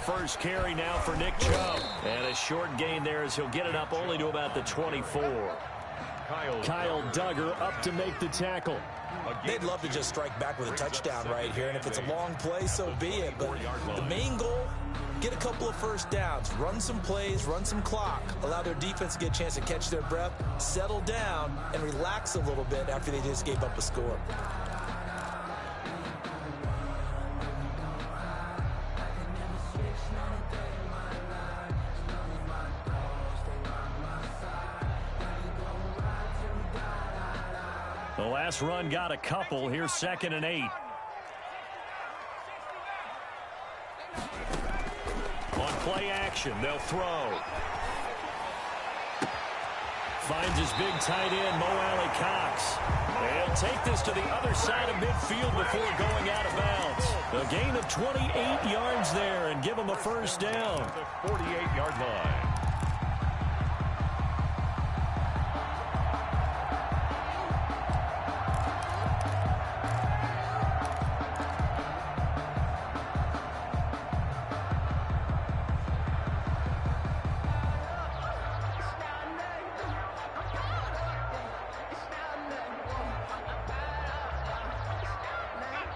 first carry now for Nick Chubb. And a short gain there as he'll get it up only to about the 24. Kyle Duggar up to make the tackle. They'd love to just strike back with a touchdown right here, and if it's a long play, so be it. But the main goal, get a couple of first downs, run some plays, run some clock, allow their defense to get a chance to catch their breath, settle down, and relax a little bit after they just gave up a score. The last run got a couple. Here's 2nd and 8. On play action, they'll throw. Finds his big tight end, Mo Alley Cox. They'll take this to the other side of midfield before going out of bounds. A gain of 28 yards there and give him a first down. The 48-yard line.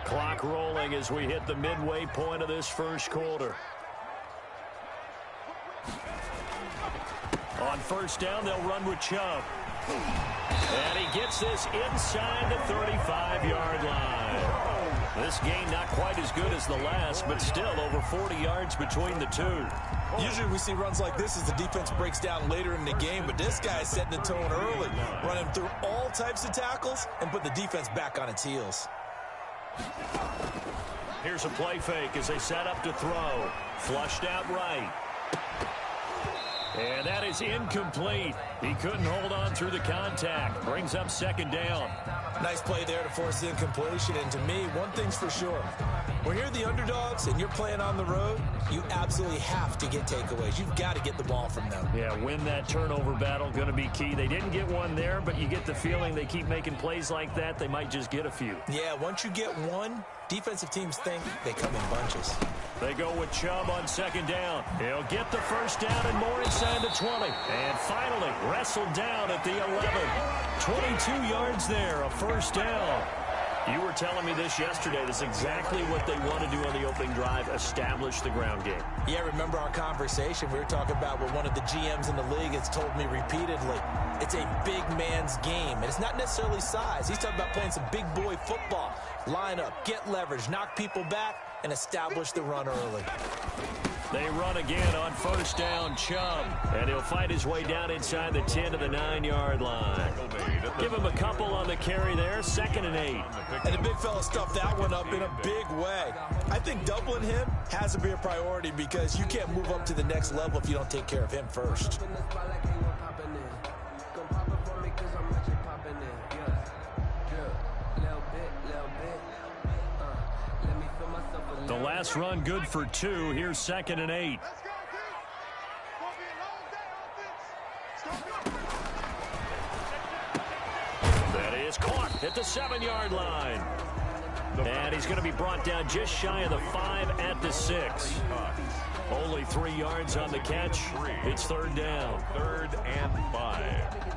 Clock rolling as we hit the midway point of this first quarter. On first down, they'll run with Chubb. And he gets this inside the 35-yard line. This game not quite as good as the last, but still over 40 yards between the two. Usually we see runs like this as the defense breaks down later in the game, but this guy's setting the tone early, running through all types of tackles and put the defense back on its heels. Here's a play fake as they set up to throw. Flushed out right. And that is incomplete. He couldn't hold on through the contact. Brings up 2nd down. Nice play there to force the incompletion. And to me, one thing's for sure. When you're the underdogs and you're playing on the road, you absolutely have to get takeaways. You've got to get the ball from them. Yeah, win that turnover battle, going to be key. They didn't get one there, but you get the feeling they keep making plays like that, they might just get a few. Yeah, once you get one, defensive teams think they come in bunches. They go with Chubb on 2nd down. He'll get the first down and more inside the 20. And finally, wrestled down at the 11. 22 yards there, a first down. You were telling me this yesterday. That's exactly what they want to do on the opening drive, establish the ground game. Yeah, remember our conversation. We were talking about what one of the GMs in the league has told me repeatedly. It's a big man's game, and it's not necessarily size. He's talking about playing some big boy football. Line up, get leverage, knock people back, and establish the run early. They run again on first down, Chubb. And he'll fight his way down inside the 10 to the 9-yard line. Give him a couple on the carry there, 2nd and 8. And the big fella stuffed that one up in a big way. I think doubling him has to be a priority because you can't move up to the next level if you don't take care of him first. The last run good for 2. Here's 2nd and 8. That is caught at the 7-yard line. And he's going to be brought down just shy of the 5 at the 6. Only 3 yards on the catch. It's 3rd down. 3rd and 5.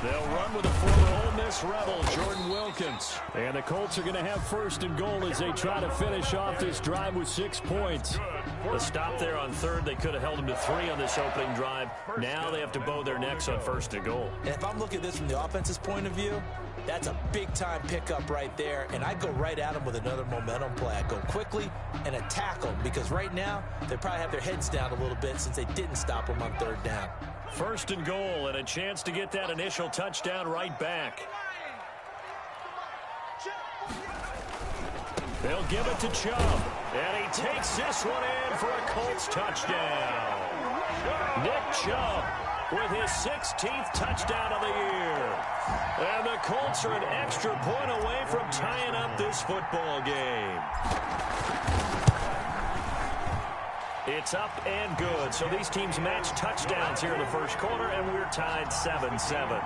They'll run with a former Ole Miss Rebel, Jordan Wilkins. And the Colts are going to have 1st and goal as they try to finish off this drive with 6 points. The stop there on 3rd, they could have held them to 3 on this opening drive. Now they have to bow their necks on 1st and goal. And if I'm looking at this from the offense's point of view, that's a big-time pickup right there. And I'd go right at them with another momentum play. I'd go quickly and attack them because right now they probably have their heads down a little bit since they didn't stop them on 3rd down. 1st and goal and a chance to get that initial touchdown right back. They'll give it to Chubb. And he takes this one in for a Colts touchdown. Nick Chubb with his 16th touchdown of the year. And the Colts are an extra point away from tying up this football game. It's up and good. So these teams match touchdowns here in the first quarter, and we're tied 7-7.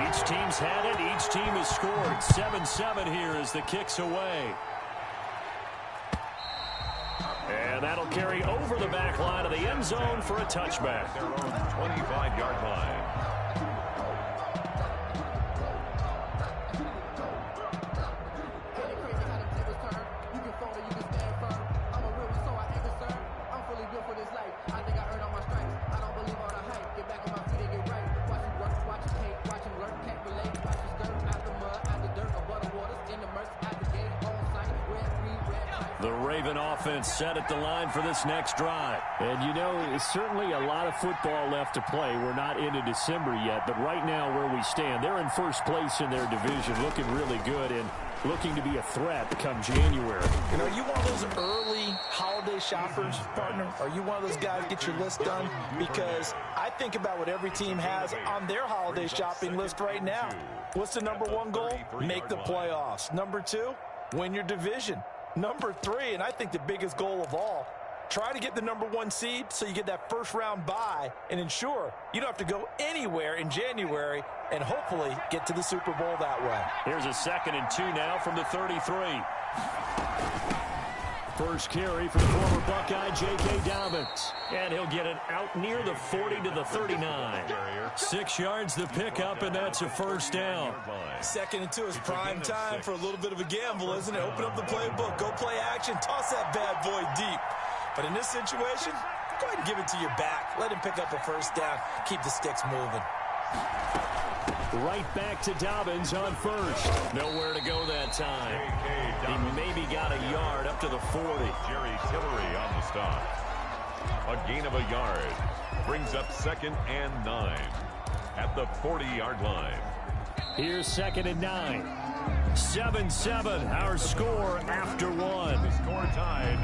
Each team's had it. Each team has scored. 7-7 here as the kick's away. And that'll carry over the back line of the end zone for a touchback. Their own 25-yard line. The Raven offense set at the line for this next drive. And, you know, it's certainly a lot of football left to play. We're not into December yet, but right now where we stand, they're in first place in their division, looking really good and looking to be a threat come January. And are you one of those early holiday shoppers, partner? Are you one of those guys get your list done? Because I think about what every team has on their holiday shopping list right now. What's the number one goal? Make the playoffs. Number two, win your division. Number three, and I think the biggest goal of all, try to get the number one seed so you get that first round bye and ensure you don't have to go anywhere in January and hopefully get to the Super Bowl that way. Here's a 2nd and 2 now from the 33. First carry for the former Buckeye, J.K. Dobbins. And he'll get it out near the 40 to the 39. 6 yards the pickup, and that's a first down. 2nd and 2 is prime time for a little bit of a gamble, isn't it? Open up the playbook, go play action, toss that bad boy deep. But in this situation, go ahead and give it to your back. Let him pick up a first down. Keep the sticks moving. Right back to Dobbins on first. Nowhere to go that time. He maybe got a yard up to the 40. Jerry Tillery on the stop. A gain of a yard. Brings up 2nd and 9 at the 40-yard line. Here's 2nd and 9. 7-7, our score after one. The score tied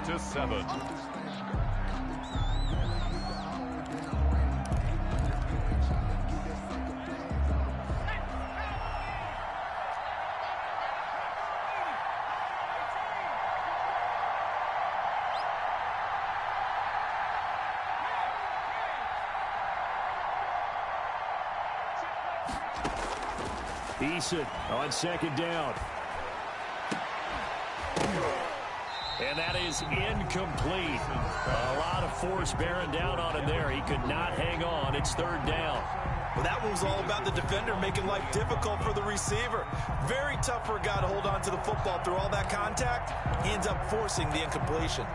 7-7. Eason on 2nd down. And that is incomplete. A lot of force bearing down on him there. He could not hang on. It's 3rd down. Well, that one was all about the defender making life difficult for the receiver. Very tough for a guy to hold on to the football through all that contact. He ends up forcing the incompletion.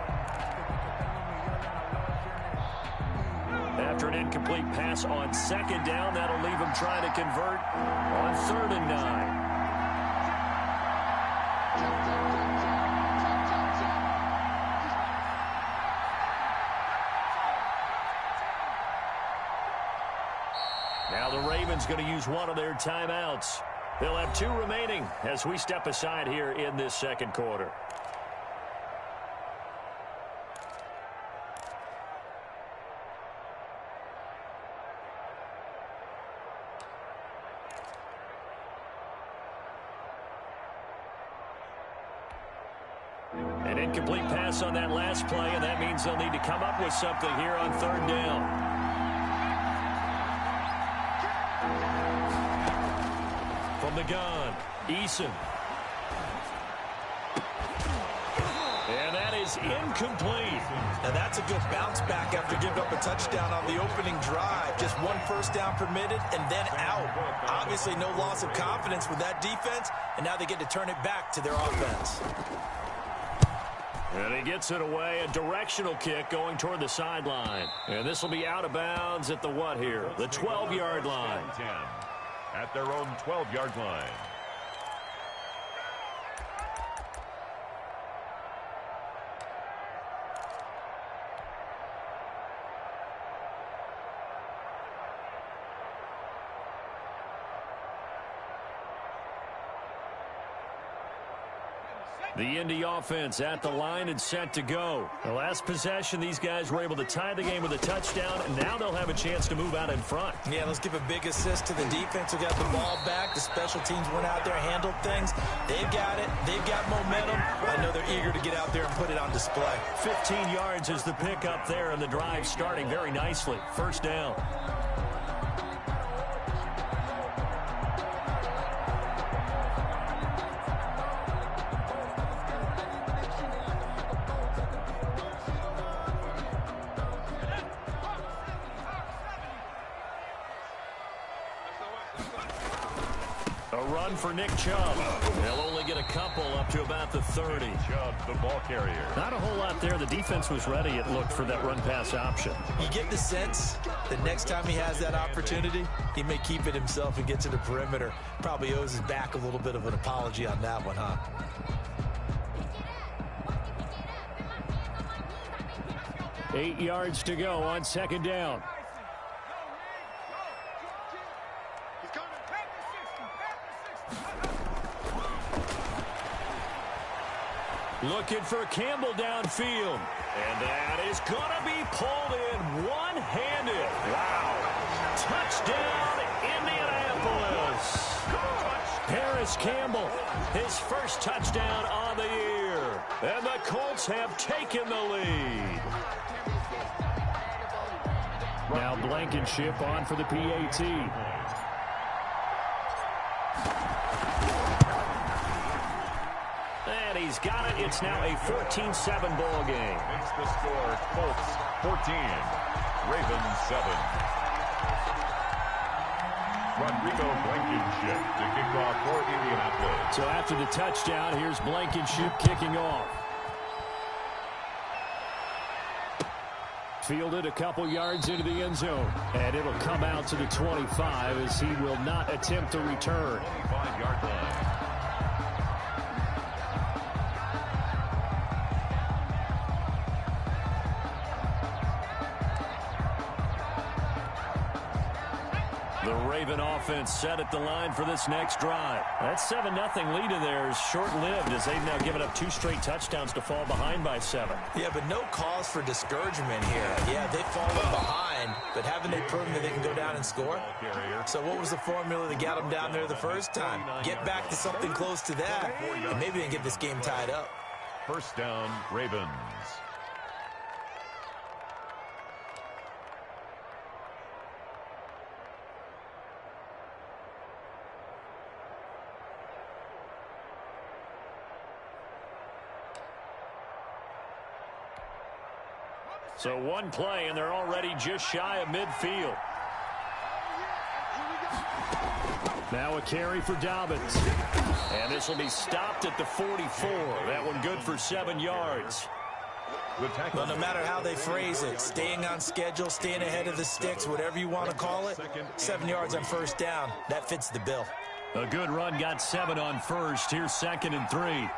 After an incomplete pass on 2nd down, that'll leave him trying to convert on 3rd and 9. Now the Ravens going to use one of their timeouts. They'll have 2 remaining as we step aside here in this 2nd quarter. An incomplete pass on that last play, and that means they'll need to come up with something here on 3rd down. From the gun, Eason. And that is incomplete. Now that's a good bounce back after giving up a touchdown on the opening drive. Just 1 first down permitted and then out. Obviously no loss of confidence with that defense, and now they get to turn it back to their offense. And he gets it away, a directional kick going toward the sideline. And this will be out of bounds at the what here? The 12-yard line. 10 at their own 12-yard line. The Indy offense at the line and set to go. The last possession, these guys were able to tie the game with a touchdown, and now they'll have a chance to move out in front. Yeah, let's give a big assist to the defense who got the ball back. The special teams went out there, handled things. They've got it. They've got momentum. I know they're eager to get out there and put it on display. 15 yards is the pickup there, and the drive starting very nicely. First down. For Nick Chubb. They'll only get a couple up to about the 30. Chubb, the ball carrier. Not a whole lot there. The defense was ready, it looked, for that run-pass option. You get the sense that next time he has that opportunity, he may keep it himself and get to the perimeter. Probably owes his back a little bit of an apology on that one, huh? Eight yards to go on second down. Looking for Campbell downfield. And that is going to be pulled in one-handed. Wow. Touchdown, Indianapolis. Paris Campbell, his first touchdown on the year. And the Colts have taken the lead. Now Blankenship on for the PAT. He's got it. It's now a 14-7 ball game. Makes the score Colts 14, Ravens 7. Rodrigo Blankenship to kick off for Indianapolis. So after the touchdown, here's Blankenship kicking off. Fielded a couple yards into the end zone. And it'll come out to the 25 as he will not attempt to return. 25-yard line. The Raven offense set at the line for this next drive. That 7-0 lead of theirs short-lived as they've now given up 2 straight touchdowns to fall behind by 7. Yeah, but no cause for discouragement here. Yeah, they've fallen behind, but haven't they proven that they can go down and score? So what was the formula that got them down there the first time? Get back to something close to that, and maybe they can get this game tied up. First down, Ravens. So one play, and they're already just shy of midfield. Now a carry for Dobbins. And this will be stopped at the 44. That one good for 7 yards. Well, no matter how they phrase it, staying on schedule, staying ahead of the sticks, whatever you want to call it, 7 yards on first down, that fits the bill. A good run got 7 on first. Here's 2nd and 3.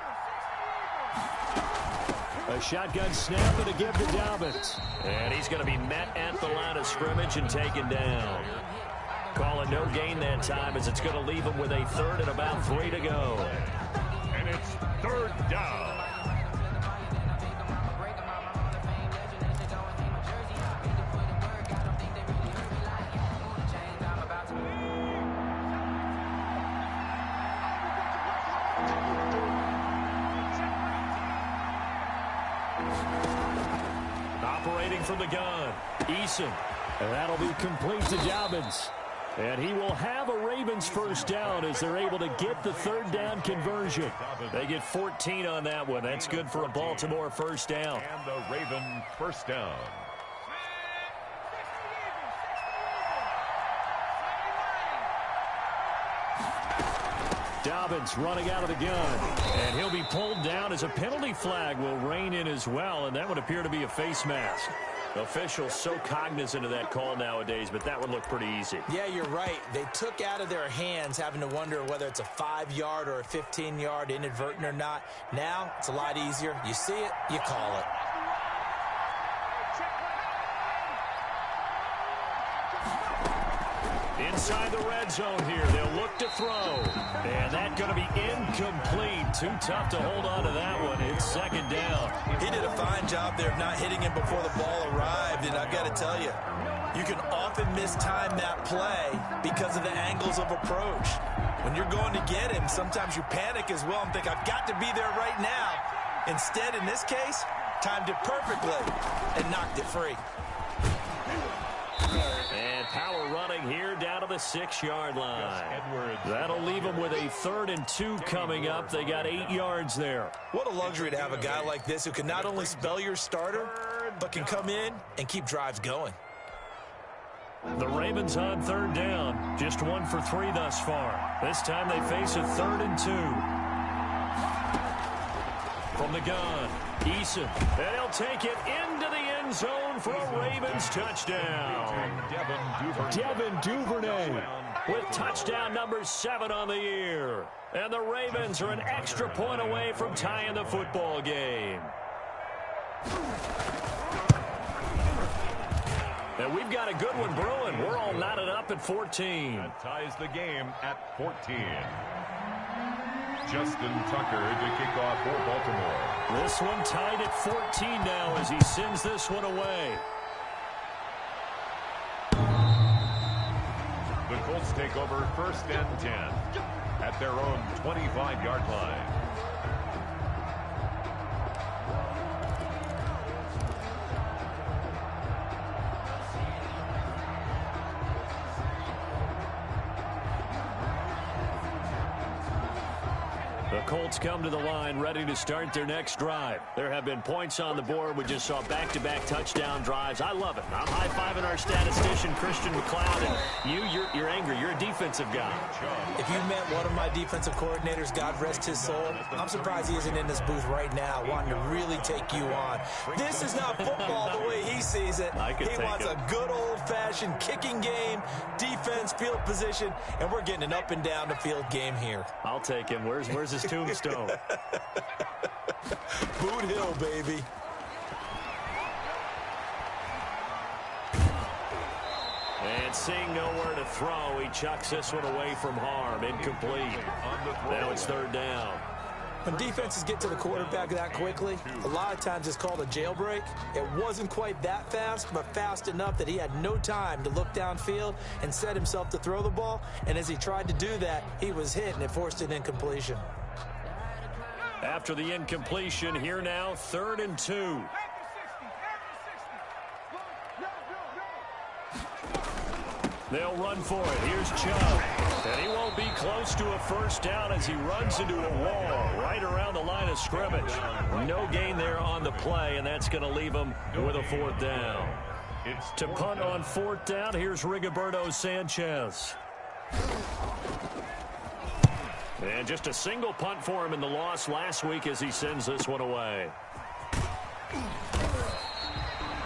A shotgun snap and a give to Dobbins. And he's going to be met at the line of scrimmage and taken down. Call it no gain that time as it's going to leave him with a 3rd and about 3 to go. And it's 3rd down. Operating from the gun, Eason. And that'll be complete to Dobbins. And he will have a Ravens first down as they're able to get the 3rd down conversion. They get 14 on that one. That's good for a Baltimore first down. And the Raven first down. Dobbins running out of the gun. And he'll be pulled down as a penalty flag will rein in as well, and that would appear to be a face mask. Officials so cognizant of that call nowadays, but that would look pretty easy. Yeah, you're right. They took out of their hands having to wonder whether it's a 5-yard or a 15-yard inadvertent or not. Now, it's a lot easier. You see it, you call it. Inside the red zone here, they'll look to throw. And that's going to be incomplete. Too tough to hold on to that one. It's second down. He did a fine job there of not hitting him before the ball arrived. And I've got to tell you, you can often mistime that play because of the angles of approach. When you're going to get him, sometimes you panic as well and think, I've got to be there right now. Instead, in this case, timed it perfectly and knocked it free. And power running here down to the 6-yard line. That'll leave them with a 3rd and 2 coming up. They got 8 yards there. What a luxury to have a guy like this who can not only spell your starter, but can come in and keep drives going. The Ravens on 3rd down. Just 1 for 3 thus far. This time they face a 3rd and 2. From the gun, Eason. And he'll take it into the end zone for a Ravens touchdown. Devin Duvernay with touchdown number 7 on the year. And the Ravens are an extra point away from tying the football game. And we've got a good one brewing. We're all knotted up at 14. That ties the game at 14. Justin Tucker to kick off for Baltimore. This one tied at 14 now as he sends this one away. The Colts take over 1st and 10 at their own 25-yard line. The Colts come to the line ready to start their next drive. There have been points on the board. We just saw back-to-back touchdown drives. I love it. I'm high-fiving our statistician, Christian McLeod. And you're angry. You're a defensive guy. If you met one of my defensive coordinators, God rest his soul, I'm surprised he isn't in this booth right now wanting to really take you on. This is not football the way he sees it. He wants a good old-fashioned kicking game, defense, field position, and we're getting an up-and-down-the-field game here. I'll take him. Where's his tombstone? Boot Hill, baby. And seeing nowhere to throw, he chucks this one away from harm. Incomplete. Now it's 3rd down. When defenses get to the quarterback that quickly, a lot of times it's called a jailbreak. It wasn't quite that fast, but fast enough that he had no time to look downfield and set himself to throw the ball. And as he tried to do that, he was hit, and it forced an incompletion. After the incompletion, here now, 3rd and 2. They'll run for it. Here's Chubb. And he won't be close to a 1st down as he runs into a wall right around the line of scrimmage. No gain there on the play, and that's going to leave him with a 4th down. To punt on 4th down, here's Rigoberto Sanchez. And just a single punt for him in the loss last week as he sends this one away.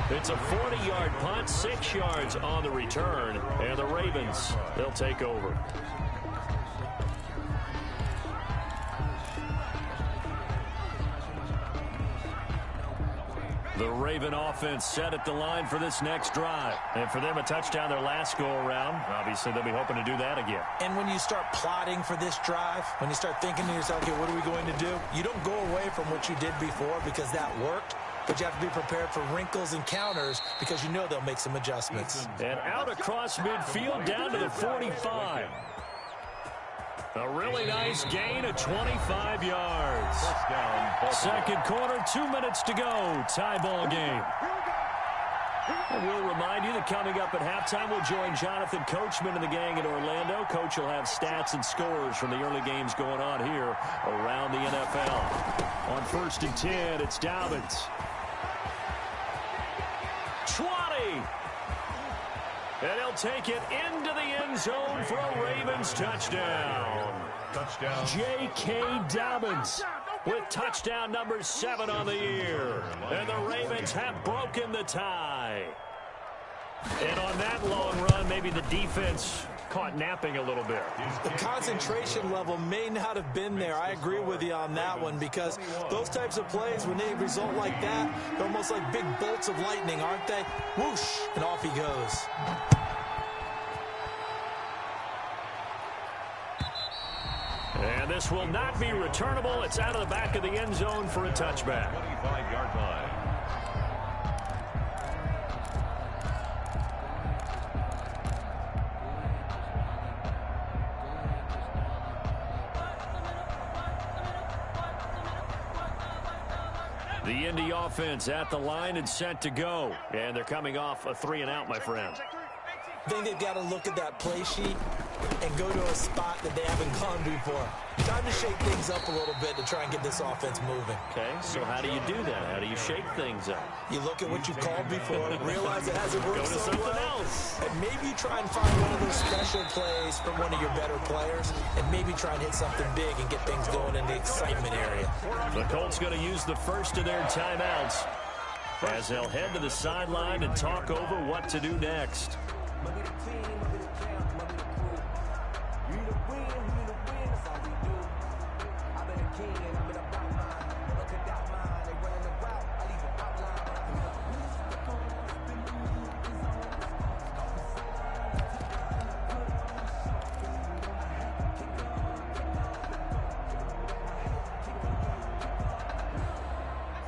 It's a 40-yard punt, 6 yards on the return, and the Ravens, they'll take over. The Raven offense set at the line for this next drive. And for them, a touchdown their last go-around. Obviously, they'll be hoping to do that again. And when you start plotting for this drive, when you start thinking to yourself, okay, what are we going to do? You don't go away from what you did before because that worked. But you have to be prepared for wrinkles and counters because you know they'll make some adjustments. And out across midfield down to the 45. A really nice gain of 25 yards. Second quarter, 2 minutes to go. Tie ball game. And we'll remind you that coming up at halftime, we'll join Jonathan Coachman and the gang in Orlando. Coach will have stats and scores from the early games going on here around the NFL. On 1st and 10, it's Dobbins. 20. And he'll take it into the end zone for a Ravens touchdown. Touchdown. J.K. Dobbins with touchdown number 7 on the year. And the Ravens have broken the tie. And on that long run, maybe the defense caught napping a little bit. The concentration level may not have been there. I agree with you on that one, because those types of plays, when they result like that, they're almost like big bolts of lightning, aren't they? Whoosh, and off he goes. And this will not be returnable. It's out of the back of the end zone for a touchback. 25-yard line. The Indy offense at the line and set to go. And they're coming off a 3-and-out, my friend. I think they've got to look at that play sheet and go to a spot that they haven't gone before. Time to shake things up a little bit to try and get this offense moving. Okay, so how do you do that? How do you shake things up? You look at what you called before, realize it hasn't worked Go to so something well, else. and maybe you try and find one of those special plays from one of your better players, and maybe try and hit something big and get things going in the excitement area. The Colts going to use the first of their timeouts as they'll head to the sideline and talk over what to do next.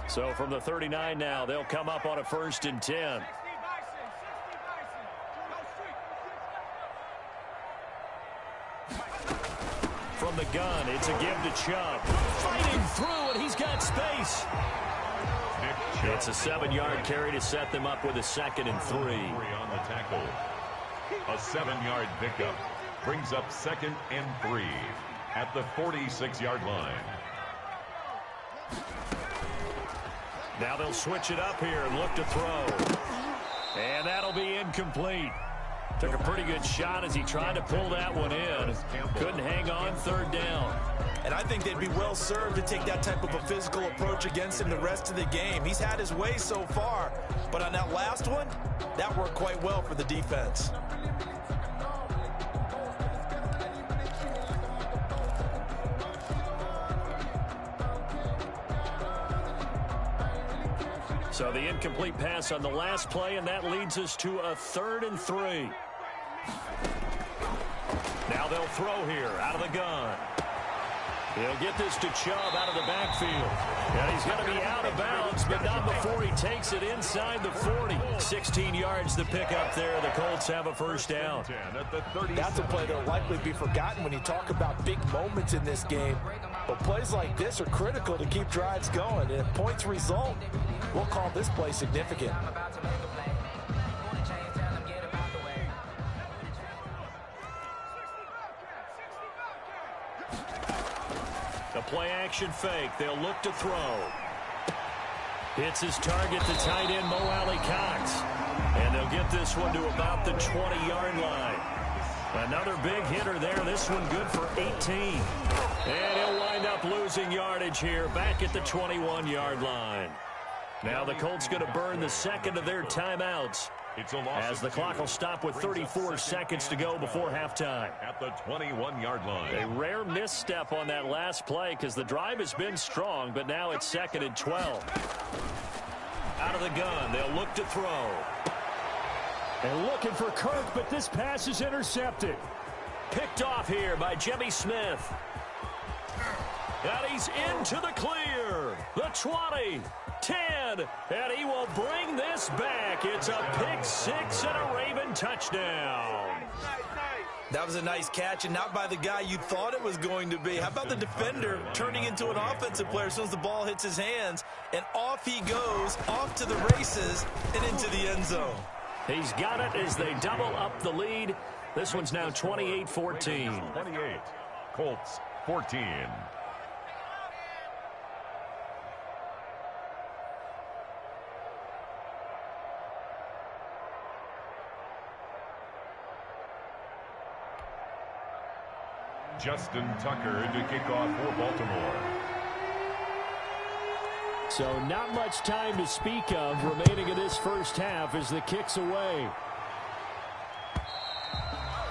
So from the 39 now, they'll come up on a 1st and 10. From the gun, it's a give to Chubb. Fighting through, and he's got space. It's a 7-yard carry to set them up with a 2nd and 3. On the tackle. A 7-yard pickup brings up 2nd and 3 at the 46-yard line. Now they'll switch it up here and look to throw. And that'll be incomplete. Took a pretty good shot as he tried to pull that one in. Couldn't hang on, 3rd down. And I think they'd be well served to take that type of a physical approach against him the rest of the game. He's had his way so far, but on that last one, that worked quite well for the defense. So the incomplete pass on the last play, and that leads us to a 3rd and 3. Now they'll throw here out of the gun. He'll get this to Chubb out of the backfield. And he's going to be out of bounds, but not before he takes it inside the 40. 16 yards to pick up there. The Colts have a 1st down. That's a play that will likely be forgotten when you talk about big moments in this game. But plays like this are critical to keep drives going. And if points result, we'll call this play significant. The play action fake. They'll look to throw. Hits his target, the tight end, Mo Alley Cox. And they'll get this one to about the 20-yard line. Another big hitter there. This one good for 18. And he'll wind up losing yardage here back at the 21-yard line. Now the Colts going to burn the 2nd of their timeouts as the clock will stop with 34 seconds to go before halftime. At the 21-yard line. A rare misstep on that last play because the drive has been strong, but now it's 2nd and 12. Out of the gun, they'll look to throw. And looking for Kirk, but this pass is intercepted. Picked off here by Jimmy Smith. And he's into the clear. The 20, 10, and he will bring this back. It's a pick 6 and a Raven touchdown. That was a nice catch, and not by the guy you thought it was going to be. How about the defender turning into an offensive player as soon as the ball hits his hands, and off he goes, off to the races, and into the end zone. He's got it as they double up the lead. This one's now 28-14. 28. Colts 14. Justin Tucker to kick off for Baltimore. So not much time to speak of remaining in this first half as the kick's away.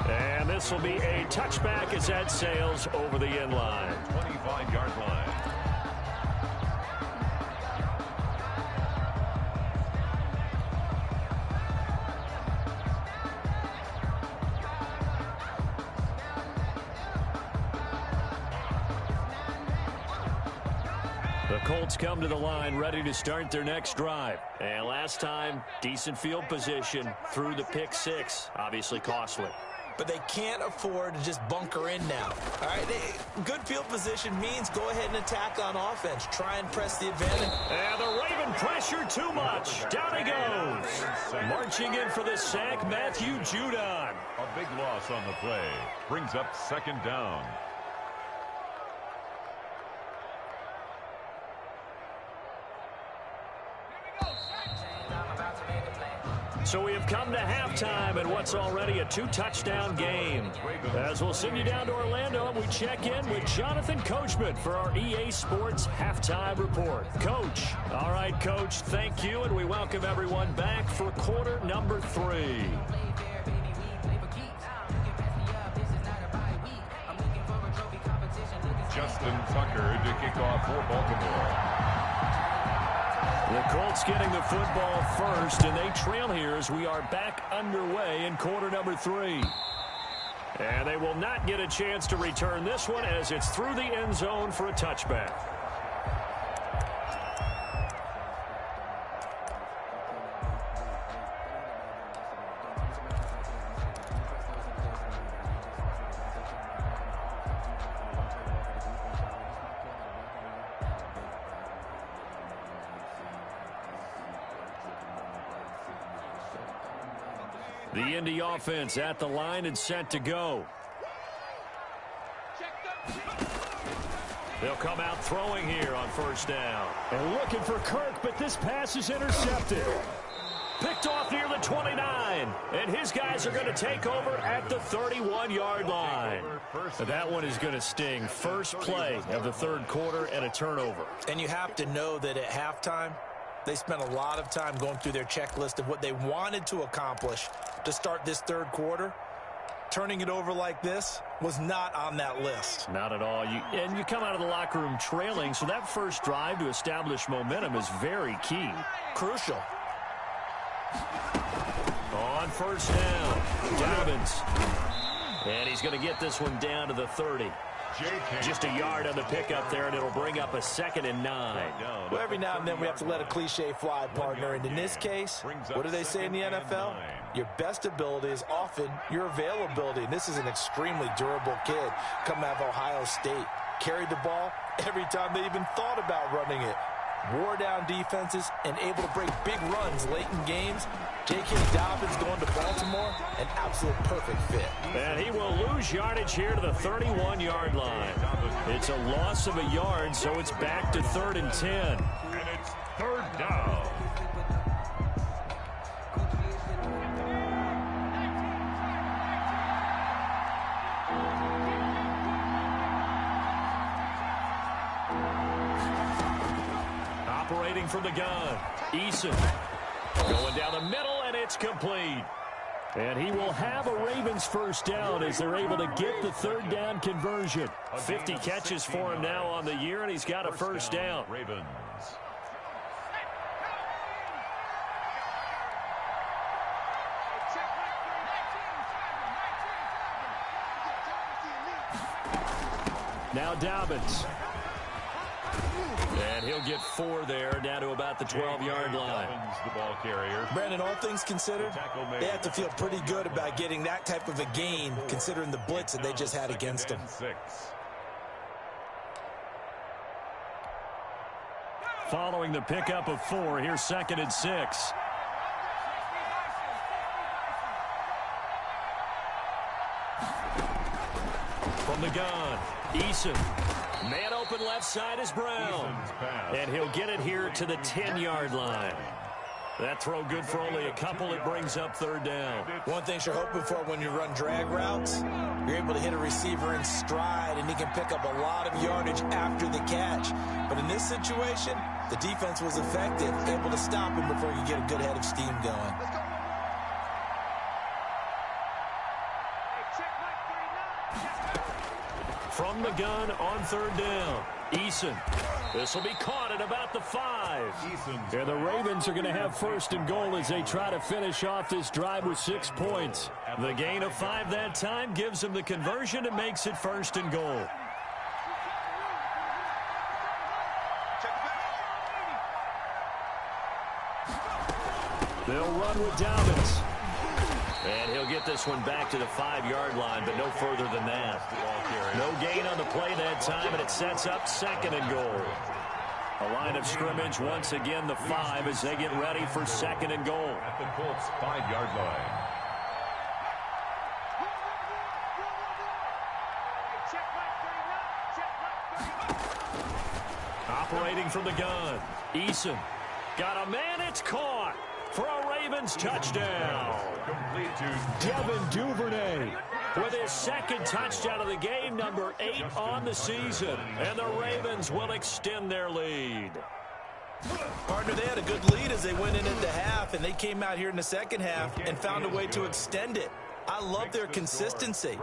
And this will be a touchback as that sails over the end line. 25-yard line. The Colts come to the line ready to start their next drive. And last time, decent field position through the pick six. Obviously costly. But they can't afford to just bunker in now. All right, good field position means go ahead and attack on offense. Try and press the advantage. And the Raven pressure too much. Down he goes. Marching in for the sack, Matthew Judon. A big loss on the play. Brings up second down. So we have come to halftime in what's already a two-touchdown game. As we'll send you down to Orlando, and we check in with Jonathan Coachman for our EA Sports Halftime Report. Coach. All right, Coach, thank you, and we welcome everyone back for quarter number 3. Justin Tucker to kick off for Baltimore. The Colts getting the football first, and they trail here as we are back underway in quarter number 3. And they will not get a chance to return this one as it's through the end zone for a touchback. The Indy offense at the line and set to go. They'll come out throwing here on first down. And looking for Kirk, but this pass is intercepted. Picked off near the 29. And his guys are going to take over at the 31-yard line. That one is going to sting. First play of the third quarter and a turnover. And you have to know that at halftime, they spent a lot of time going through their checklist of what they wanted to accomplish to start this third quarter. Turning it over like this was not on that list. Not at all. And you come out of the locker room trailing, so that first drive to establish momentum is very key. Crucial. On first down, Dobbins. And he's going to get this one down to the 30. Just a yard on the pickup there, and it'll bring up a 2nd and 9. Well, every now and then we have to let a cliche fly, partner. And in this case, what do they say in the NFL? Your best ability is often your availability. And this is an extremely durable kid coming out of Ohio State. Carried the ball every time they even thought about running it. Wore down defenses and able to break big runs late in games. J.K. Dobbins going to Baltimore, an absolute perfect fit. And he will lose yardage here to the 31-yard line. It's a loss of a yard, so it's back to 3rd and 10. And it's 3rd down. Operating from the gun, Eason. Going down the middle, and it's complete. And he will have a Ravens first down as they're able to get the 3rd down conversion. 50 catches for him now on the year, and he's got a first down. Ravens. Now Dobbins. And he'll get 4 there, down to about the 12-yard line. The ball carrier. Brandon, all things considered, they have to feel pretty good about getting that type of a gain, considering the blitz that they just had against them. 6. Following the pickup of 4, here's 2nd and 6. From the gun, Eason. Man open left side is Brown. And he'll get it here to the 10-yard line. That throw good for only a couple. It brings up third down. One thing you're hoping for when you run drag routes, you're able to hit a receiver in stride, and he can pick up a lot of yardage after the catch. But in this situation, the defense was effective, able to stop him before he could get a good head of steam going. From the gun on third down, Eason. This will be caught at about the 5. And the Ravens are going to have first and goal as they try to finish off this drive with 6 points. The gain of 5 that time gives them the conversion and makes it first and goal. They'll run with Dobbins. And he'll get this one back to the 5-yard line, but no further than that. No gain on the play that time, and it sets up second and goal. A line of scrimmage once again, the 5, as they get ready for second and goal. At the Colts 5-yard line. Operating from the gun, Eason. Got a man, it's caught for a Ravens touchdown. Complete to Devin Duvernay with his second touchdown of the game, number 8 on the season. And the Ravens will extend their lead. Partner, they had a good lead as they went into the half, and they came out here in the second half and found a way to extend it. I love their consistency.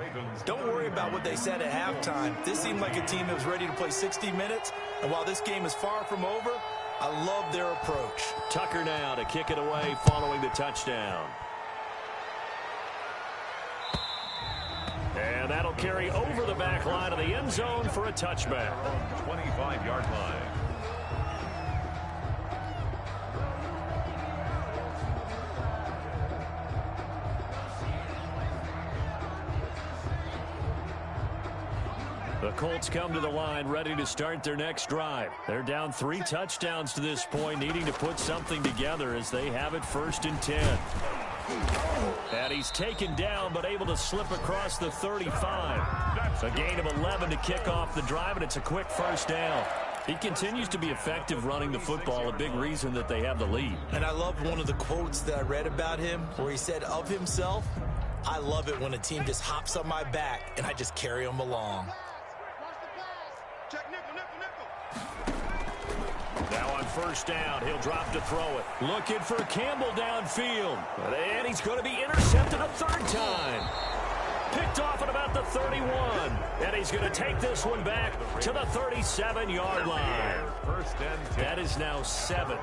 Don't worry about what they said at halftime. This seemed like a team that was ready to play 60 minutes, and while this game is far from over, I love their approach. Tucker now to kick it away following the touchdown. And that'll carry over the back line of the end zone for a touchback. 25-yard line. The Colts come to the line ready to start their next drive. They're down 3 touchdowns to this point, needing to put something together as they have it first and 10. And he's taken down but able to slip across the 35. A gain of 11 to kick off the drive, and it's a quick first down. He continues to be effective running the football, a big reason that they have the lead. And I love one of the quotes that I read about him where he said of himself, "I love it when a team just hops on my back and I just carry them along." Now on first down, he'll drop to throw it. Looking for Campbell downfield. And he's going to be intercepted a third time. Picked off at about the 31. And he's going to take this one back to the 37-yard line. First and 10. That is now 7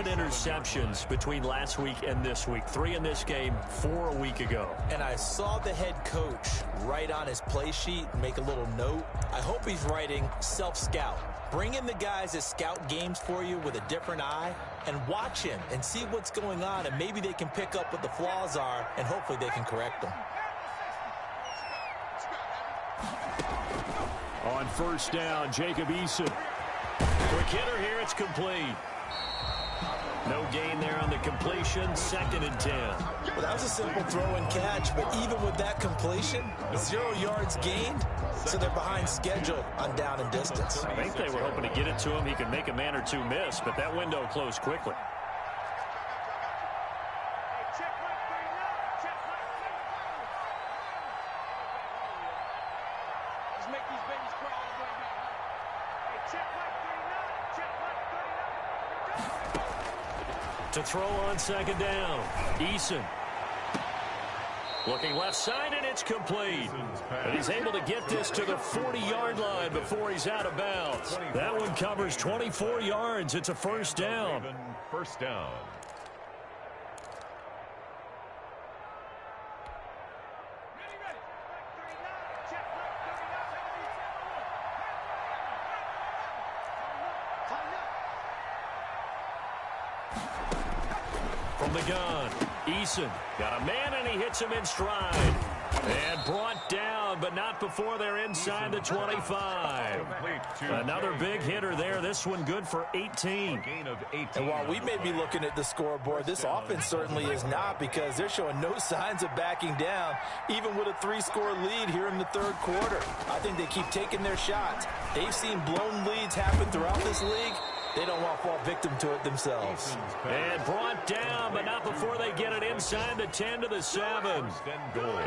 interceptions between last week and this week. 3 in this game, 4 a week ago. And I saw the head coach write on his play sheet, make a little note. I hope he's writing self-scout. Bring in the guys that scout games for you with a different eye and watch him and see what's going on, and maybe they can pick up what the flaws are, and hopefully they can correct them. On first down, Jacob Eason. Quick hitter here, it's complete. No gain there on the completion, second and 10. Well, that was a simple throw and catch, but even with that completion, 0 yards gained, so they're behind schedule on down and distance. I think they were hoping to get it to him. He could make a man or two miss, but that window closed quickly. To throw on second down, Eason. Looking left side, and it's complete. And he's able to get this to the 40-yard line before he's out of bounds. That one covers 24 yards. It's a first down. First down. From the gun, Eason got a man, and he hits him in stride. And brought down, but not before they're inside the 25. Another big hitter there. This one good for 18. Gain of 18. And while we may be looking at the scoreboard, this offense certainly is not, because they're showing no signs of backing down, even with a 3-score lead here in the third quarter. I think they keep taking their shots. They've seen blown leads happen throughout this league, They don't want to fall victim to it themselves. And brought down, but not before they get it inside the 10 to the 7.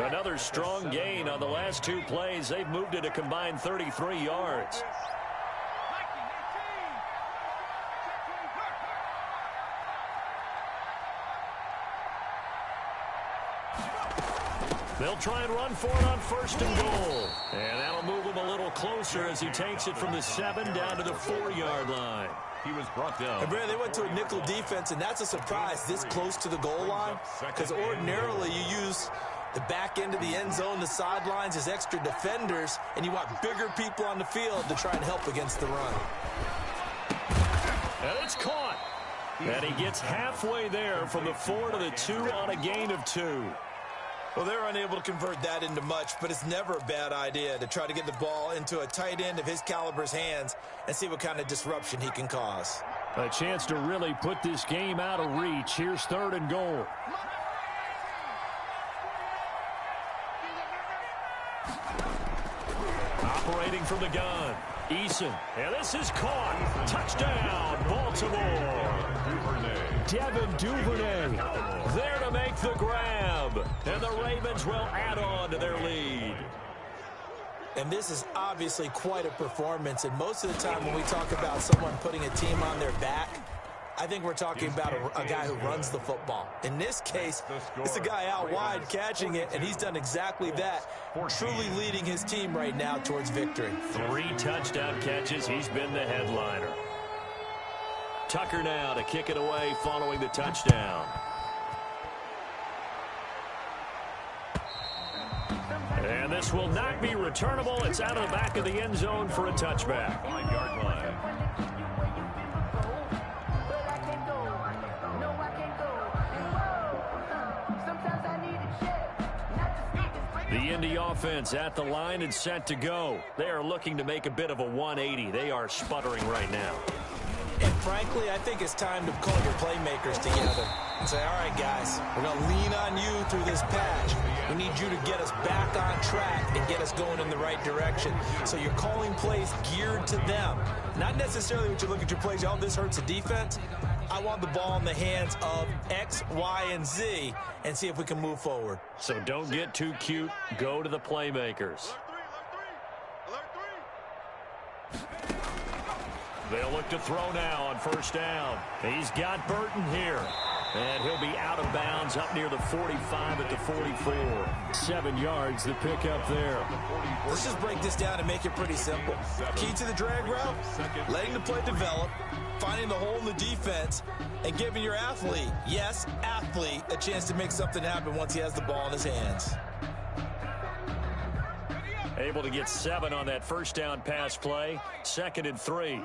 Another strong gain on the last 2 plays. They've moved it a combined 33 yards. They'll try and run for it on 1st and goal. And that'll move him a little closer as he takes it from the 7 down to the 4-yard line. He was brought down. And Brandon, they went to a nickel defense, and that's a surprise this close to the goal line, because ordinarily you use the back end of the end zone, the sidelines as extra defenders, and you want bigger people on the field to try and help against the run. And it's caught. And he gets halfway there from the 4 to the 2 on a gain of 2. Well, they're unable to convert that into much, but it's never a bad idea to try to get the ball into a tight end of his caliber's hands and see what kind of disruption he can cause. A chance to really put this game out of reach. Here's 3rd and goal. Operating from the gun, Eason. And this is caught. Touchdown, Baltimore. Devin Duvernay there to make the grab. And the Ravens will add on to their lead. And this is obviously quite a performance. And most of the time when we talk about someone putting a team on their back, I think we're talking about a guy who runs the football. In this case, it's a guy out wide catching it, and he's done exactly that, truly leading his team right now towards victory. 3 touchdown catches. He's been the headliner. Tucker now to kick it away following the touchdown. And this will not be returnable. It's out of the back of the end zone for a touchback. 5-yard line. The Indy offense at the line and set to go. They are looking to make a bit of a 180. They are sputtering right now. And frankly, I think it's time to call your playmakers together and say, all right, guys, we're going to lean on you through this patch. We need you to get us back on track and get us going in the right direction. So you're calling plays geared to them. Not necessarily when you look at your plays, oh, this hurts the defense. I want the ball in the hands of X, Y, and Z and see if we can move forward. So don't get too cute. Go to the playmakers. They'll look to throw now on 1st down. He's got Burton here. And he'll be out of bounds up near the 45 at the 44. 7 yards the pick up there. Let's just break this down and make it pretty simple. Key to the drag route, letting the play develop, finding the hole in the defense, and giving your athlete, yes, athlete, a chance to make something happen once he has the ball in his hands. Able to get 7 on that 1st down pass play. 2nd and 3.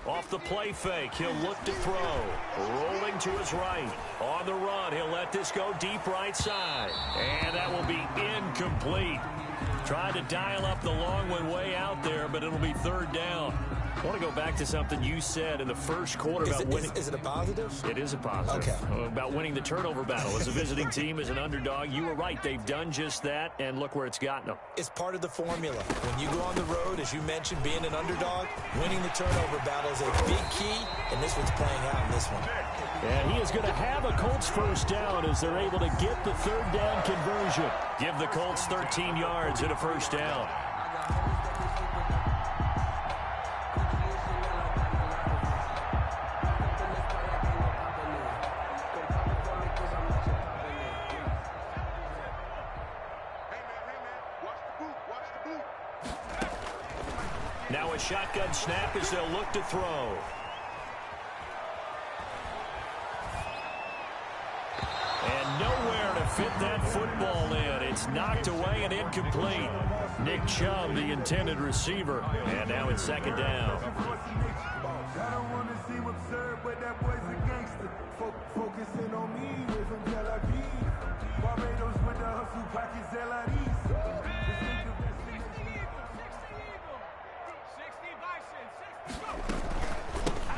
Off the play fake, he'll look to throw. Rolling to his right. On the run, he'll let this go deep right side. And that will be incomplete. Tried to dial up the long one way out there, but it'll be 3rd down. I want to go back to something you said in the first quarter about winning. Is it a positive? It is a positive. Okay. About winning the turnover battle. As a visiting team, as an underdog, you were right. They've done just that, and look where it's gotten them. It's part of the formula. When you go on the road, as you mentioned, being an underdog, winning the turnover battle is a big key, and this one's playing out in this one. And he is going to have a Colts 1st down as they're able to get the 3rd down conversion. Give the Colts 13 yards and a 1st down. Now a shotgun snap as they'll look to throw. And nowhere to fit that football in. It's knocked away and incomplete. Nick Chubb, the intended receiver. And now it's 2nd down. I don't want to see what's served, but that boy's a gangster. Focusing on me with some Tel-Aviv. Barbados with the hustle pockets, LREs.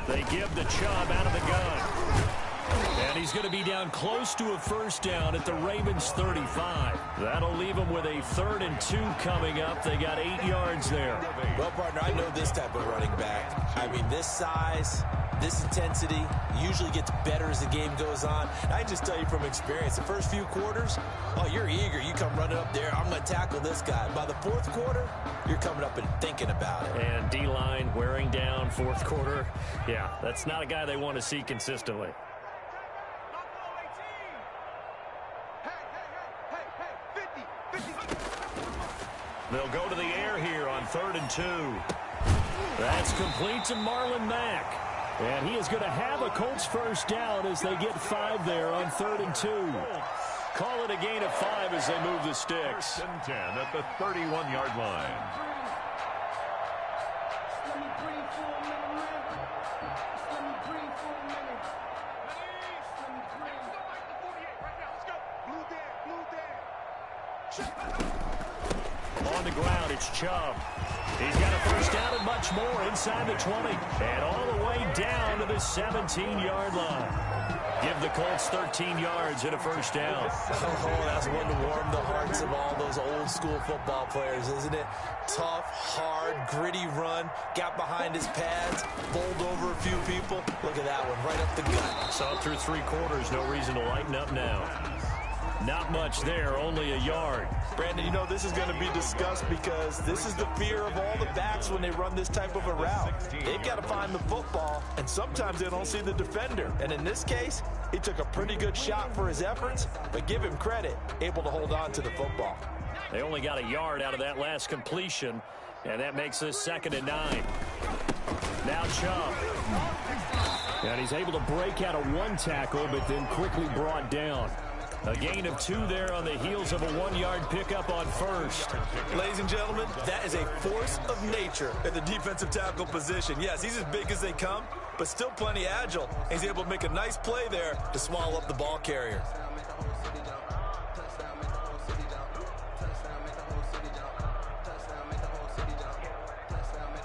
They give the Chubb out of the gun. And he's going to be down close to a first down at the Ravens 35. That'll leave them with a 3rd and 2 coming up. They got 8 yards there. Well, partner, I know this type of running back. I mean, this size, this intensity usually gets better as the game goes on. I can just tell you from experience, the first few quarters, oh, you're eager. You come running up there, I'm going to tackle this guy. By the 4th quarter, you're coming up and thinking about it. And D-line wearing down 4th quarter. Yeah, that's not a guy they want to see consistently. They'll go to the air here on 3rd and 2. That's complete to Marlon Mack. And he is going to have a Colts first down as they get 5 there on 3rd and 2. Call it a gain of 5 as they move the sticks. 1st and 10 at the 31-yard line. On the ground, it's Chubb. He's got a first down and much more inside the 20. And all the way down to the 17-yard line. Give the Colts 13 yards and a first down. Oh, that's one to warm the hearts of all those old-school football players, isn't it? Tough, hard, gritty run. Got behind his pads, bowled over a few people. Look at that one, right up the gut. Saw through 3 quarters, no reason to lighten up now. Not much there, only a yard. Brandon, you know this is going to be discussed because this is the fear of all the backs when they run this type of a route. They've got to find the football, and sometimes they don't see the defender. And in this case, he took a pretty good shot for his efforts, but give him credit, able to hold on to the football. They only got a yard out of that last completion, and that makes this 2nd and 9. Now Chubb. And he's able to break out of 1 tackle, but then quickly brought down. A gain of 2 there on the heels of a 1-yard pickup on 1st. Ladies and gentlemen, that is a force of nature at the defensive tackle position. Yes, he's as big as they come, but still plenty agile. He's able to make a nice play there to swallow up the ball carrier.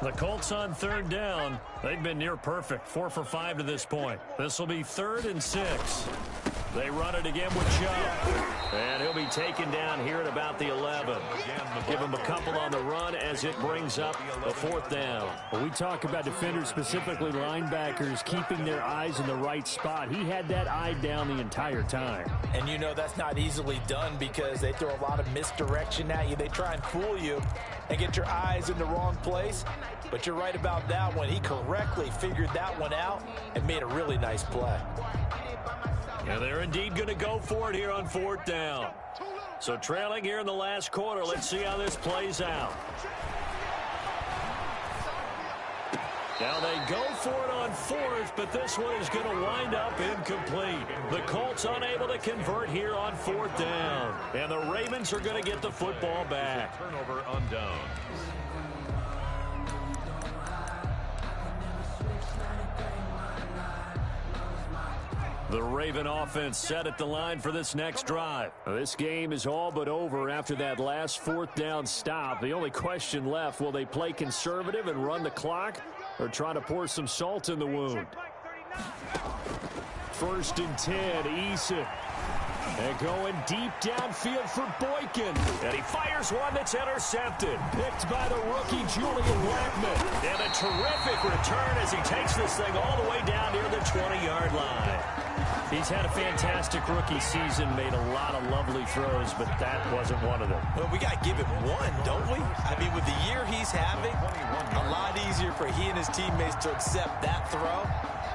The Colts on 3rd down. They've been near perfect, 4 for 5 to this point. This will be 3rd and 6. They run it again with Chubb. And he'll be taken down here at about the 11. Give him a couple on the run as it brings up a 4th down. When we talk about defenders, specifically linebackers, keeping their eyes in the right spot, he had that eye down the entire time. And you know that's not easily done because they throw a lot of misdirection at you. They try and fool you and get your eyes in the wrong place. But you're right about that one. He correctly figured that one out and made a really nice play. And they're indeed going to go for it here on 4th down. So trailing here in the last quarter. Let's see how this plays out. Now they go for it on 4th, but this one is going to wind up incomplete. The Colts unable to convert here on 4th down. And the Ravens are going to get the football back. Turnover on downs. The Raven offense set at the line for this next drive. This game is all but over after that last 4th down stop. The only question left, will they play conservative and run the clock or try to pour some salt in the wound? 1st and 10, Eason. And going deep downfield for Boykin. And he fires one that's intercepted. Picked by the rookie, Julian Blackmon. And a terrific return as he takes this thing all the way down near the 20-yard line. He's had a fantastic rookie season, made a lot of lovely throws, but that wasn't one of them. Well, we got to give him one, don't we? I mean, with the year he's having, a lot easier for he and his teammates to accept that throw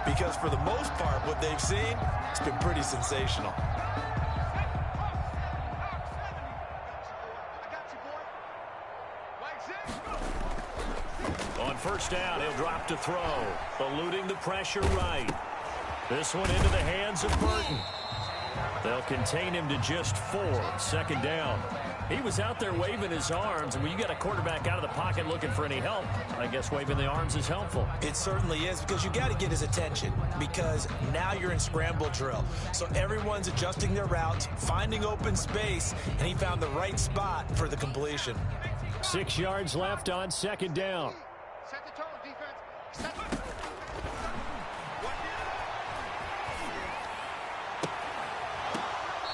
because for the most part, what they've seen, it's been pretty sensational. On 1st down, he'll drop to throw, eluding the pressure right. This one into the hands of Burton. They'll contain him to just 4. 2nd down. He was out there waving his arms, and when you got a quarterback out of the pocket looking for any help, I guess waving the arms is helpful. It certainly is because you got to get his attention because now you're in scramble drill. So everyone's adjusting their routes, finding open space, and he found the right spot for the completion. 6 yards left on 2nd down. Set the tone, defense. Set the...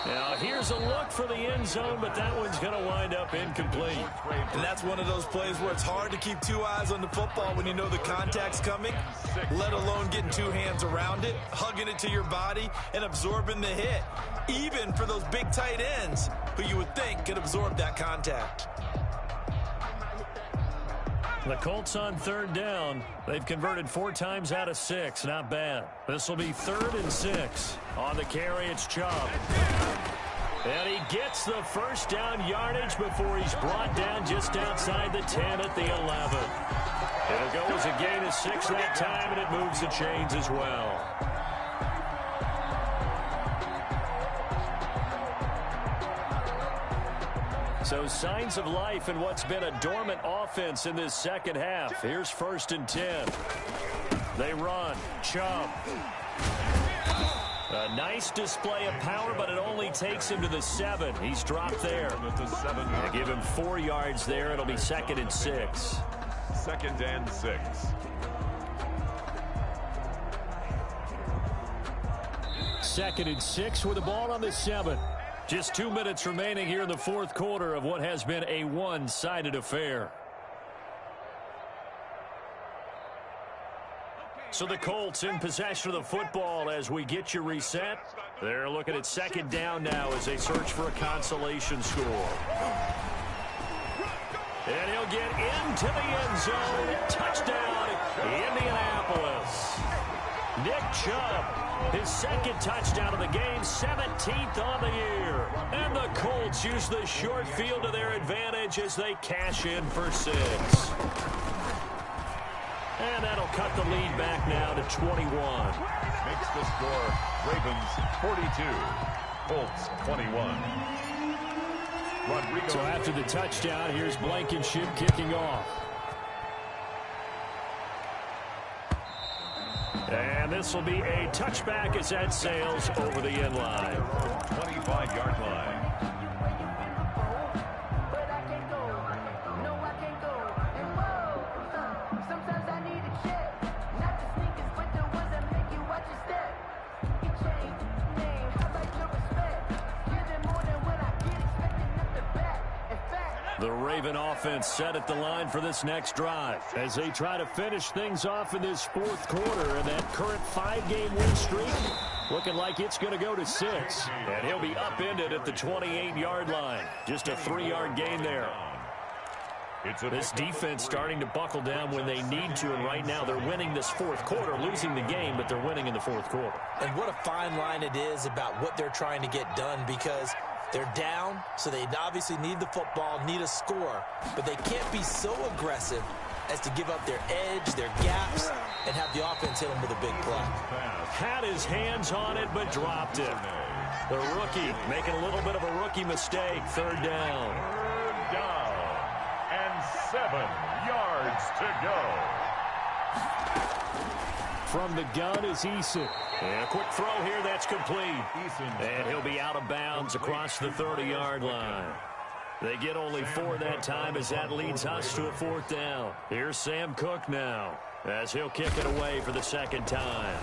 Now here's a look for the end zone, but that one's going to wind up incomplete. And that's one of those plays where it's hard to keep two eyes on the football when you know the contact's coming, let alone getting two hands around it, hugging it to your body, and absorbing the hit, even for those big tight ends who you would think could absorb that contact. The Colts on third down. They've converted 4 times out of 6. Not bad. This will be 3rd and 6. On the carry, it's Chubb. And he gets the first down yardage before he's brought down just outside the 10 at the 11. It'll go as a gain of 6 that time, and it moves the chains as well. So signs of life in what's been a dormant offense in this second half. Here's 1st and 10. They run. Chubb. A nice display of power, but it only takes him to the 7. He's dropped there. They give him 4 yards there. It'll be 2nd and 6. 2nd and 6. Second and 6 with the ball on the 7. Just 2 minutes remaining here in the 4th quarter of what has been a one-sided affair. So the Colts in possession of the football as we get you reset. They're looking at 2nd down now as they search for a consolation score. And he'll get into the end zone. Touchdown, Indianapolis. Nick Chubb, his 2nd touchdown of the game, 17th on the year. And the Colts use the short field to their advantage as they cash in for 6. And that'll cut the lead back now to 21. Makes the score Ravens 42, Colts 21. Rodrigo. So after the touchdown, here's Blankenship kicking off. And this will be a touchback as that sails over the end line. 25-yard line. The Raven offense set at the line for this next drive as they try to finish things off in this 4th quarter, and that current 5-game win streak looking like it's going to go to 6. And he'll be upended at the 28-yard line. Just a 3-yard gain there. This defense starting to buckle down when they need to, and right now they're winning this 4th quarter, losing the game, but they're winning in the 4th quarter. And what a fine line it is about what they're trying to get done, because they're down, so they obviously need the football, need a score, but they can't be so aggressive as to give up their edge, their gaps, and have the offense hit them with a big play. Had his hands on it, but dropped it. The rookie making a little bit of a rookie mistake. 3rd down. 3rd down and 7 yards to go. From the gun is Eason. And a quick throw here that's complete. And he'll be out of bounds across the 30-yard line. They get only 4 that time as that leads us to a 4th down. Here's Sam Cook now as he'll kick it away for the 2nd time.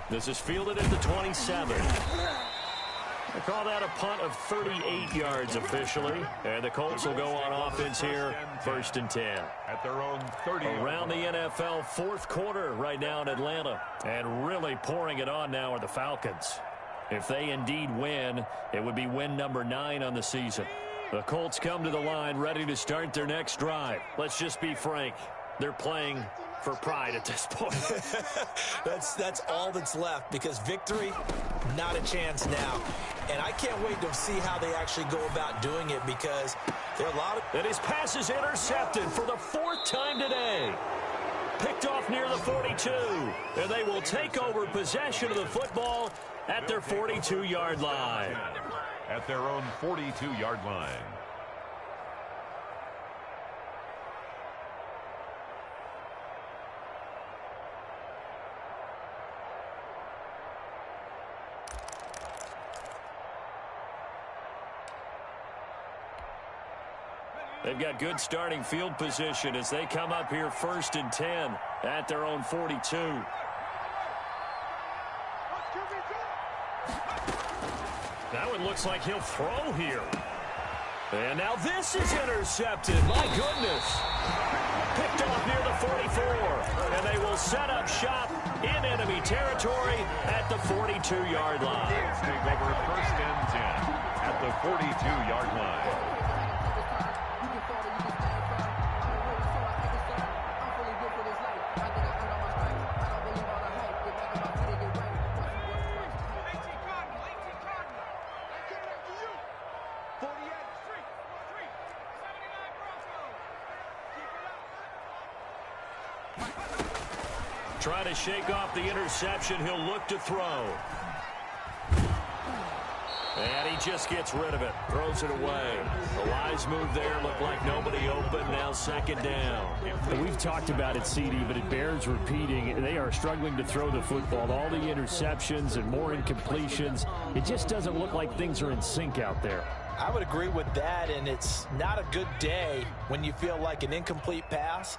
This is fielded at the 27. They call that a punt of 38 yards officially. And the Colts will go on offense here, 1st and 10. At their own 30. Around the NFL, 4th quarter right now in Atlanta. And really pouring it on now are the Falcons. If they indeed win, it would be win number 9 on the season. The Colts come to the line ready to start their next drive. Let's just be frank. They're playing for pride at this point. That's all that's left, because victory, not a chance now. And I can't wait to see how they actually go about doing it, because there are a lot of... And his pass is intercepted for the 4th time today. Picked off near the 42. And they will take over possession of the football at their 42-yard line. At their own 42-yard line. They've got good starting field position as they come up here 1st and 10 at their own 42. That one looks like he'll throw here. And now this is intercepted. My goodness. Picked off near the 44. And they will set up shop in enemy territory at the 42-yard line. Take over first and 10 at the 42-yard line. Trying to shake off the interception. He'll look to throw. And he just gets rid of it. Throws it away. A wise move there. Looked like nobody open. Now second down. We've talked about it, CD, but it bears repeating. They are struggling to throw the football. All the interceptions and more incompletions. It just doesn't look like things are in sync out there. I would agree with that, and it's not a good day when you feel like an incomplete pass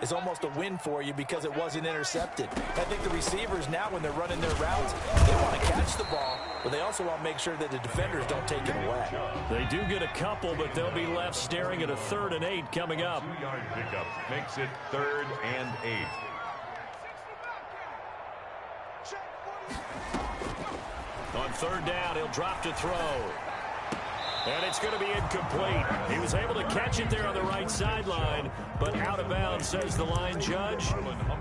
is almost a win for you because it wasn't intercepted. I think the receivers now, when they're running their routes, they want to catch the ball, but they also want to make sure that the defenders don't take it away. They do get a couple, but they'll be left staring at a 3rd and 8 coming up. 2-yard pickup makes it 3rd and 8. On 3rd down, he'll drop to throw. And it's going to be incomplete. He was able to catch it there on the right sideline, but out of bounds, says the line judge.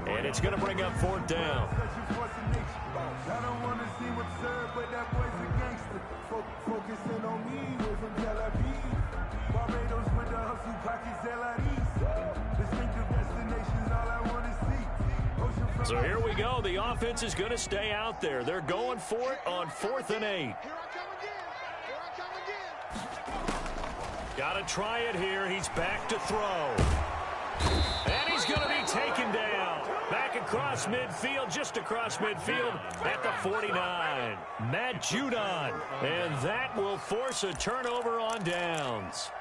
And it's going to bring up 4th down. I don't want to seem absurd, but that boy's a gangster. Focusing on me, we're from Tel Aviv. Barbados with the hustle pockets, LIDs. Distinctive destinations, all I want to see. So here we go. The offense is going to stay out there. They're going for it on 4th and 8. Got to try it here. He's back to throw. And he's going to be taken down. Back across midfield, just across midfield at the 49. Matt Judon. And that will force a turnover on downs.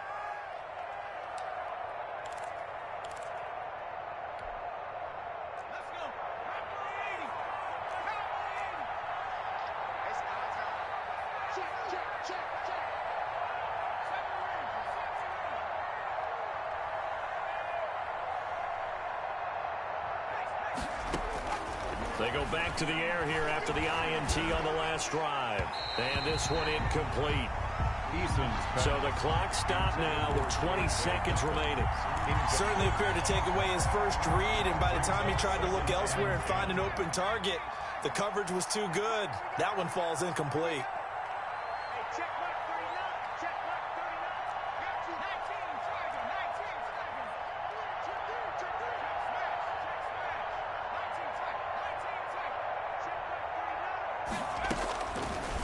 They go back to the air here after the INT on the last drive. And this one incomplete. So the clock stopped now with 20 seconds remaining. Certainly appeared to take away his first read, and by the time he tried to look elsewhere and find an open target, the coverage was too good. That one falls incomplete.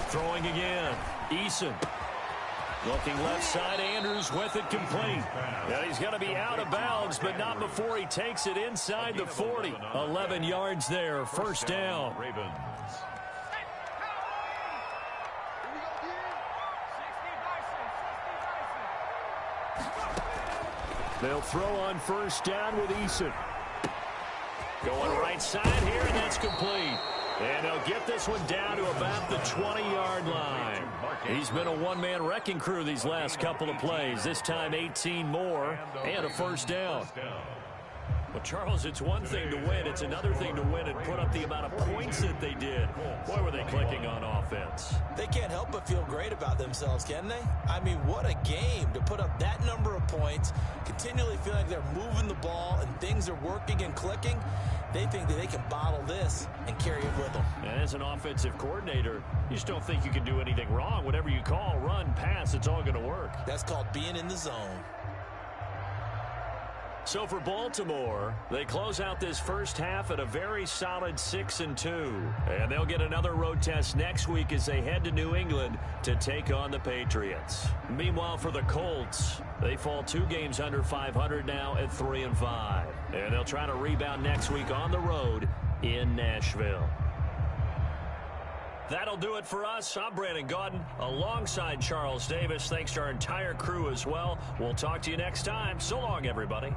Throwing again. Eason. Looking left side. Andrews with it complete. And he's going to be out of bounds, but not before he takes it inside the 40. 11 yards there. First down. Ravens. They'll throw on first down with Eason. Going right side here, and that's complete. And they'll get this one down to about the 20-yard line. He's been a one-man wrecking crew these last couple of plays. This time 18 more and a first down. Well, Charles, it's one thing to win. It's another thing to win and put up the amount of points that they did. Boy, were they clicking on offense. They can't help but feel great about themselves, can they? I mean, what a game to put up that number of points, continually feel like they're moving the ball and things are working and clicking. They think that they can bottle this and carry it with them. And as an offensive coordinator, you just don't think you can do anything wrong. Whatever you call, run, pass, it's all going to work. That's called being in the zone. So for Baltimore, they close out this first half at a very solid 6-2. And they'll get another road test next week as they head to New England to take on the Patriots. Meanwhile, for the Colts, they fall 2 games under 500 now at 3-5. And they'll try to rebound next week on the road in Nashville. That'll do it for us. I'm Brandon Gaudin alongside Charles Davis. Thanks to our entire crew as well. We'll talk to you next time. So long, everybody.